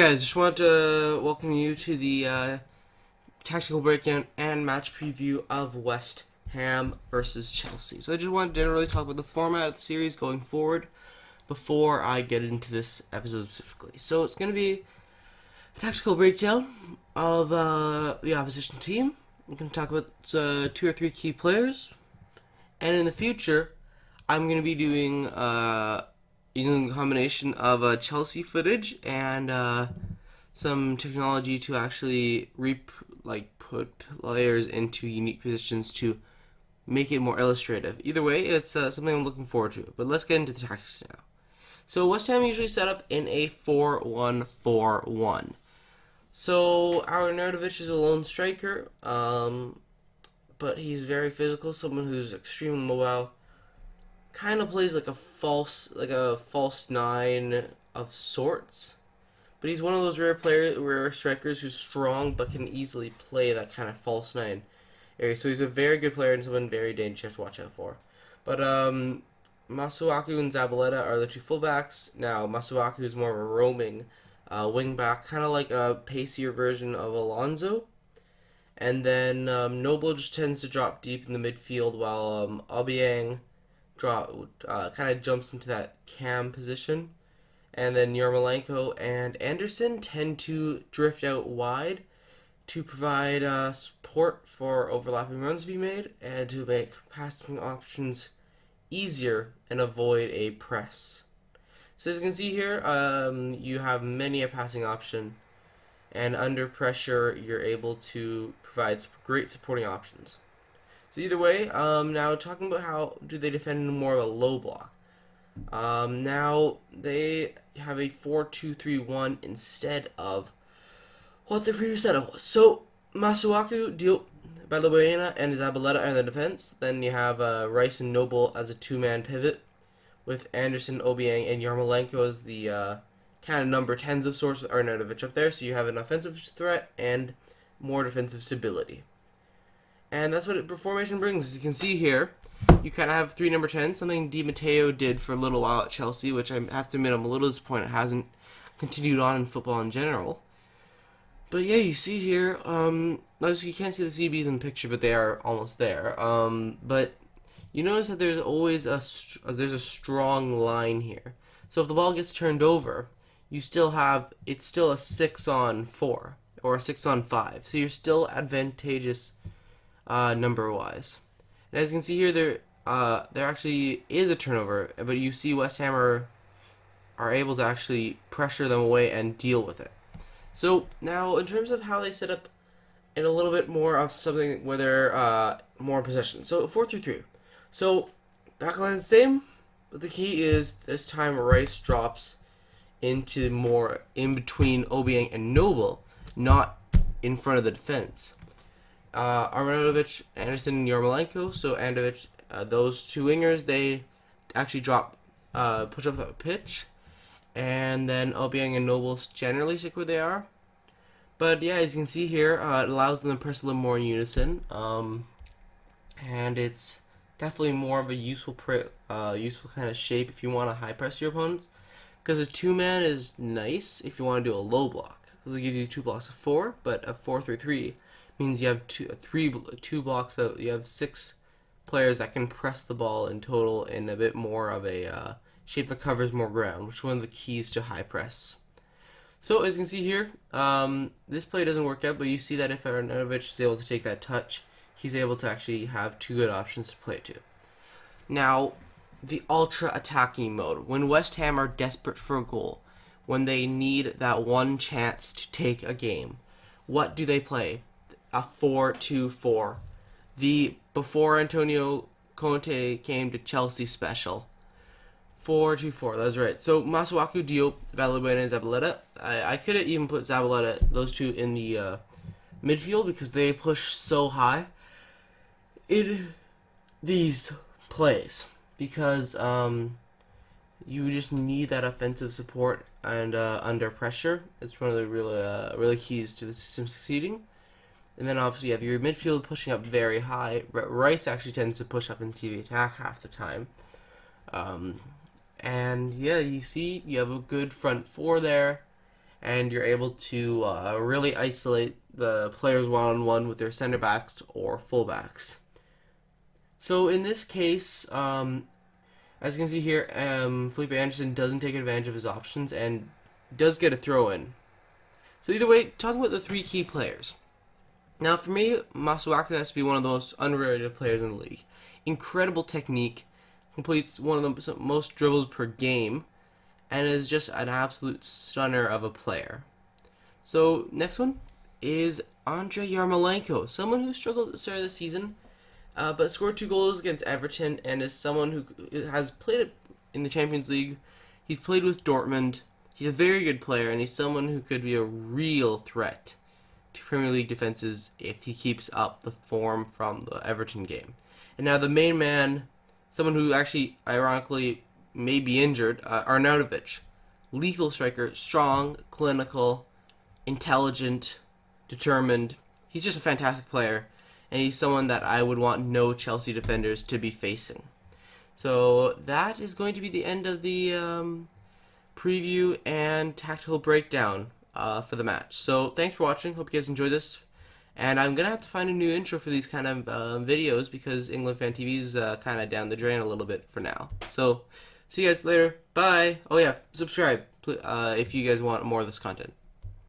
guys, just want to welcome you to the tactical breakdown and match preview of West Ham versus Chelsea. So I just want to generally talk about the format of the series going forward before I get into this episode specifically. So it's going to be a tactical breakdown of the opposition team. I'm going to talk about 2 or 3 key players. And in the future, I'm going to be doing using a combination of Chelsea footage and some technology to actually put players into unique positions to make it more illustrative. Either way, it's something I'm looking forward to. But let's get into the tactics now. So West Ham usually set up in a 4-1-4-1. So Arnautovic is a lone striker, but he's very physical, someone who's extremely mobile. Kind of plays like a false nine of sorts, but he's one of those rare strikers who's strong but can easily play that kind of false nine area. So he's a very good player and someone very dangerous you have to watch out for. But Masuaku and Zabaleta are the 2 fullbacks. Now Masuaku is more of a roaming wing back, kind of like a pacier version of Alonso. And then Noble just tends to drop deep in the midfield while Obiang kind of jumps into that cam position, and then Yarmolenko and Anderson tend to drift out wide to provide support for overlapping runs to be made and to make passing options easier and avoid a press. So as you can see here, you have many a passing option, and under pressure you're able to provide great supporting options. So either way, now talking about how do they defend in more of a low block. Now they have a 4-2-3-1 instead of what the previous setup was. So Masuaku, Balbuena, and Zabaleta are in the defense. Then you have Rice and Noble as a 2-man pivot, with Anderson, Obiang, and Yarmolenko as the kind of number 10s of sorts with Arnautovic up there. So you have an offensive threat and more defensive stability. And that's what formation brings. As you can see here, you kind of have 3 number 10s, something Di Matteo did for a little while at Chelsea, which I have to admit I'm a little disappointed it hasn't continued on in football in general. But yeah, you see here, you can't see the CBs in the picture, but they are almost there. But you notice that there's always a strong line here. So if the ball gets turned over, it's still a 6-on-4 or a 6-on-5. So you're still advantageous number-wise. And as you can see here, there actually is a turnover, but you see West Ham are able to actually pressure them away and deal with it. So now, in terms of how they set up in a little bit more of something where they're more in possession. So 4-3-3. So backline is the same, but the key is this time Rice drops into more in between Obiang and Noble, not in front of the defense. Arnautovic, Anderson, and Yarmolenko. So Arnautovic, those 2 wingers, they actually push up the pitch, and then Obiang and Noble generally stick where they are. But yeah, as you can see here, it allows them to press a little more in unison, and it's definitely more of a useful kind of shape if you want to high press your opponents. Because a 2-man is nice if you want to do a low block, because it gives you 2 blocks of 4, but a 4-3-3 means you have two blocks of, you have 6 players that can press the ball in total in a bit more of a shape that covers more ground, which is one of the keys to high press. So as you can see here, this play doesn't work out, but you see that if Arnautovic is able to take that touch, he's able to actually have 2 good options to play to. Now, the ultra attacking mode, when West Ham are desperate for a goal, when they need that one chance to take a game, what do they play? A 4-2-4. The before Antonio Conte came to Chelsea special. 4-2-4, that's right. So Masuaku, Diop, Balbuena, and Zabaleta. I could have even put Zabaleta, those 2 in the midfield because they push so high in these plays. Because you just need that offensive support and under pressure. It's one of the really keys to the system succeeding. And then obviously you have your midfield pushing up very high. Rice actually tends to push up into the attack half the time. And yeah, you see, you have a good front four there. and you're able to really isolate the players one-on-one with their center backs or fullbacks. So in this case, as you can see here, Felipe Anderson doesn't take advantage of his options and does get a throw in. So either way, talking about the three key players. Now for me, Masuaku has to be one of the most underrated players in the league. Incredible technique, completes one of the most dribbles per game, and is just an absolute stunner of a player. So next one is Andrei Yarmolenko, someone who struggled at the start of the season, but scored 2 goals against Everton, and is someone who has played in the Champions League. He's played with Dortmund. He's a very good player, and he's someone who could be a real threat to Premier League defenses if he keeps up the form from the Everton game. And now the main man, someone who actually, ironically, may be injured, Arnautovic. Lethal striker, strong, clinical, intelligent, determined. He's just a fantastic player, and he's someone that I would want no Chelsea defenders to be facing. So that is going to be the end of the preview and tactical breakdown for the match. So thanks for watching. Hope you guys enjoyed this. And I'm going to have to find a new intro for these kind of videos because England Fan TV is kind of down the drain a little bit for now. So see you guys later. Bye. Oh yeah, subscribe if you guys want more of this content.